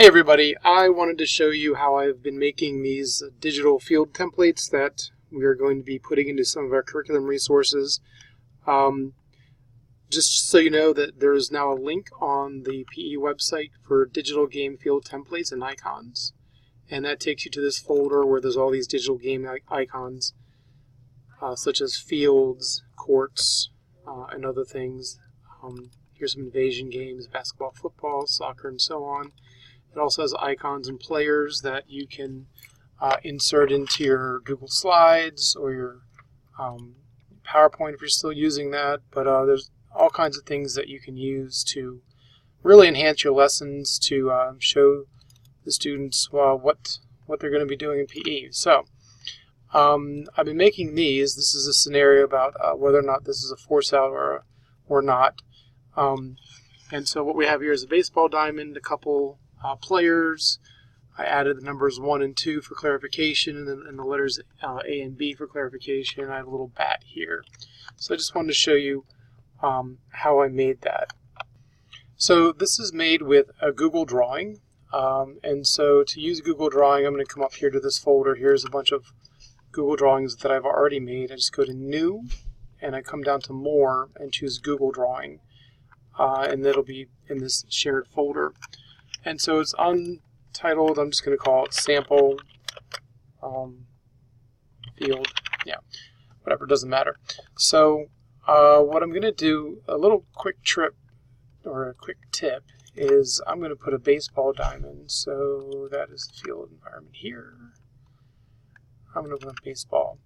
Hey everybody, I wanted to show you how I've been making these digital field templates that we are going to be putting into some of our curriculum resources. Just so you know that there is now a link on the PE website for digital game field templates and icons. And that takes you to this folder where there's all these digital game icons, such as fields, courts, and other things. Here's some invasion games, basketball, football, soccer, and so on. It also has icons and players that you can insert into your Google Slides or your PowerPoint if you're still using that. But there's all kinds of things that you can use to really enhance your lessons to show the students what they're going to be doing in PE. So I've been making these. This is a scenario about whether or not this is a force out or not. And so what we have here is a baseball diamond, a couple players. I added the numbers 1 and 2 for clarification, and the letters A and B for clarification. I had a little bat here. So I just wanted to show you how I made that. So this is made with a Google Drawing. And so to use Google Drawing, I'm going to come up here to this folder. Here's a bunch of Google Drawings that I've already made. I just go to New, and I come down to More and choose Google Drawing. And that'll be in this shared folder. And so it's untitled. I'm just going to call it sample field. Yeah, whatever, doesn't matter. So what I'm going to do, a little quick trip or a quick tip, is I'm going to put a baseball diamond. So that is the field environment here. I'm going to put baseball.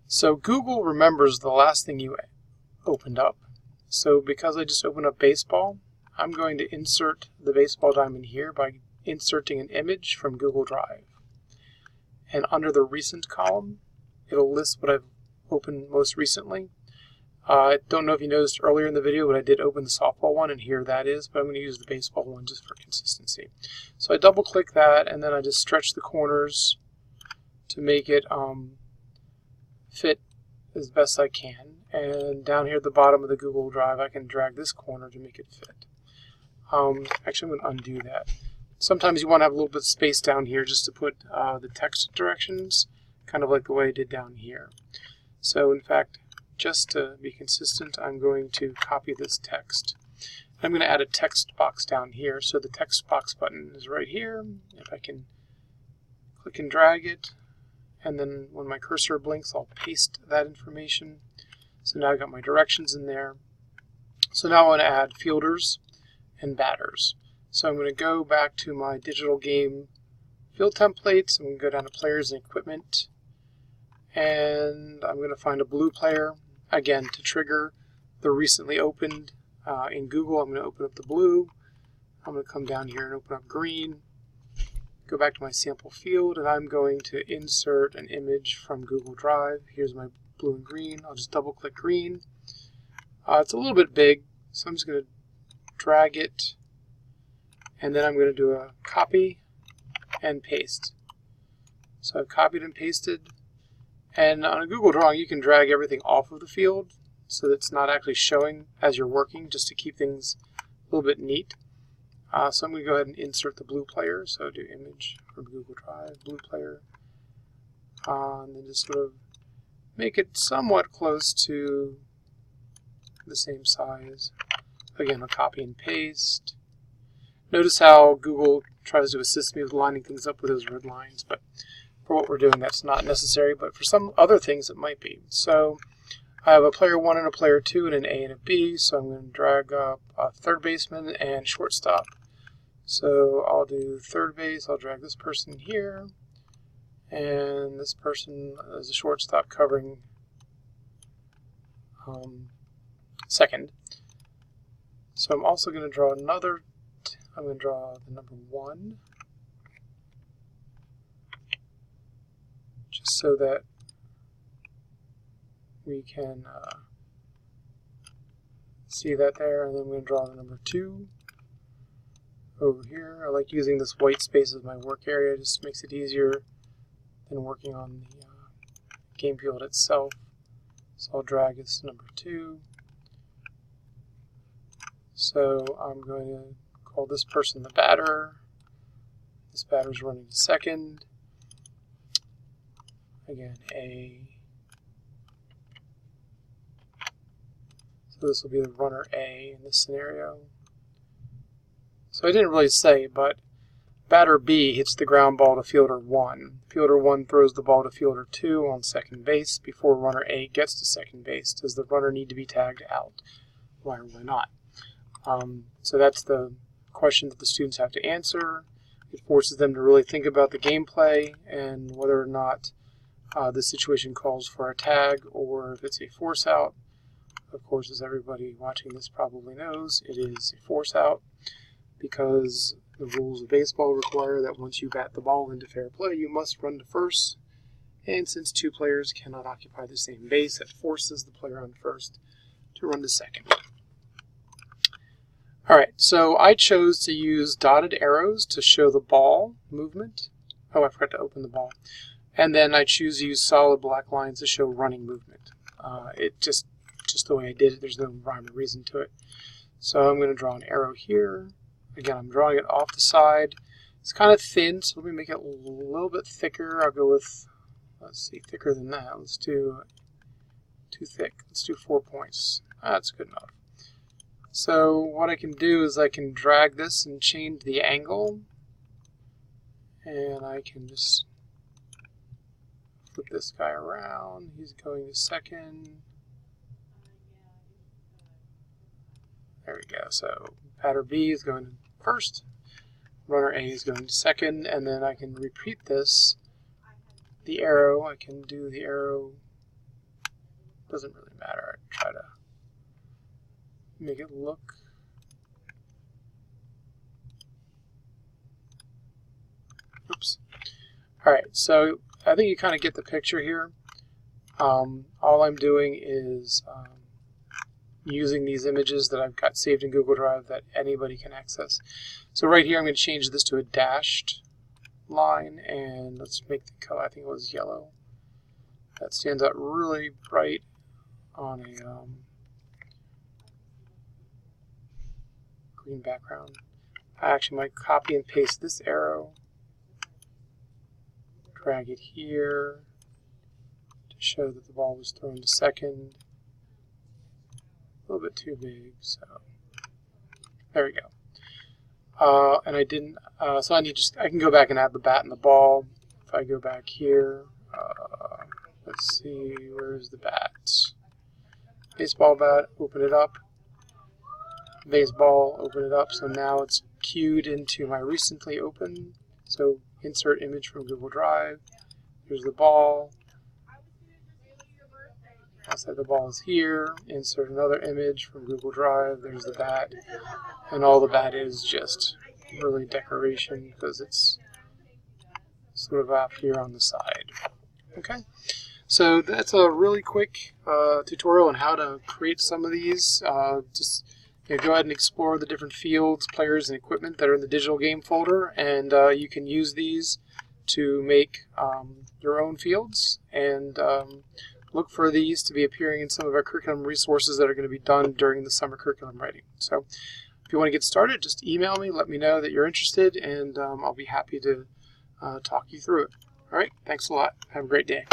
So Google remembers the last thing you opened up. So because I just opened up baseball, I'm going to insert the baseball diamond here by inserting an image from Google Drive. And under the recent column, it'll list what I've opened most recently. I don't know if you noticed earlier in the video, but I did open the softball one, and here that is, but I'm going to use the baseball one just for consistency. So I double click that, and then I just stretch the corners to make it fit as best I can. And down here at the bottom of the Google Drive, I can drag this corner to make it fit. Actually, I'm going to undo that. Sometimes you want to have a little bit of space down here just to put the text directions, kind of like the way I did down here. So in fact, just to be consistent, I'm going to copy this text. I'm going to add a text box down here. So the text box button is right here. If I can click and drag it, and then when my cursor blinks, I'll paste that information. So now I've got my directions in there. So now I want to add fielders and batters. So I'm going to go back to my digital game field templates. I'm going to go down to players and equipment, and I'm going to find a blue player. Again, to trigger the recently opened in Google, I'm going to open up the blue. I'm going to come down here and open up green, go back to my sample field, and I'm going to insert an image from Google Drive. Here's my blue and green. I'll just double click green. It's a little bit big, so I'm just going to drag it, and then I'm going to do a copy and paste. So I've copied and pasted, and on a Google Drawing you can drag everything off of the field so that it's not actually showing as you're working, just to keep things a little bit neat. So I'm going to go ahead and insert the blue player. So do image from Google Drive, blue player, and then just sort of make it somewhat close to the same size. Again, I'll copy and paste. Notice how Google tries to assist me with lining things up with those red lines, but for what we're doing that's not necessary, but for some other things it might be. So I have a player 1 and a player 2 and an A and a B, so I'm going to drag up a third baseman and shortstop. So I'll do third base, I'll drag this person here, and this person is a shortstop covering second. So I'm also going to draw another, I'm going to draw the number 1, just so that we can see that there, and then I'm going to draw the number 2 over here. I like using this white space as my work area, it just makes it easier than working on the game field itself. So I'll drag this number 2. So I'm going to call this person the batter, This batter's running to second. Again, A. So this will be the runner A in this scenario. So I didn't really say, but batter B hits the ground ball to fielder 1. Fielder 1 throws the ball to fielder 2 on second base before runner A gets to second base. Does the runner need to be tagged out? Why or why not? So that's the question that the students have to answer. It forces them to really think about the gameplay and whether or not this situation calls for a tag or if it's a force out. Of course, as everybody watching this probably knows, it is a force out because the rules of baseball require that once you bat the ball into fair play, you must run to first. And since two players cannot occupy the same base, it forces the player on first to run to second. Alright, so I chose to use dotted arrows to show the ball movement. Oh, I forgot to open the ball. And then I choose to use solid black lines to show running movement. It just the way I did it, there's no rhyme or reason to it. So I'm going to draw an arrow here. Again, I'm drawing it off the side. It's kind of thin, so let me make it a little bit thicker. I'll go with, let's see, thicker than that. Let's do, too thick. Let's do 4 points. That's good enough. So what I can do is I can drag this and change the angle. And I can just flip this guy around. He's going to second. There we go. So batter B is going to first, runner A is going to second, and then I can repeat this. The arrow, I can do the arrow, doesn't really matter. I try to make it look. Oops. Alright, so I think you kind of get the picture here. All I'm doing is using these images that I've got saved in Google Drive that anybody can access. So right here I'm going to change this to a dashed line, and let's make the color, I think it was yellow. That stands out really bright on a green background. I actually might copy and paste this arrow, drag it here to show that the ball was thrown to second. A little bit too big, so there we go. And I didn't, so I can go back and add the bat and the ball. If I go back here, let's see, where's the bat? Baseball bat, open it up. Baseball, open it up. So now it's queued into my recently opened. So insert image from Google Drive. Here's the ball. Outside the ball is here. Insert another image from Google Drive. There's the bat. And all the bat is just really decoration because it's sort of off here on the side. Okay, so that's a really quick tutorial on how to create some of these. Just go ahead and explore the different fields, players, and equipment that are in the digital game folder, and you can use these to make your own fields, and look for these to be appearing in some of our curriculum resources that are going to be done during the summer curriculum writing. So if you want to get started, just email me, let me know that you're interested, and I'll be happy to talk you through it. All right, thanks a lot. Have a great day.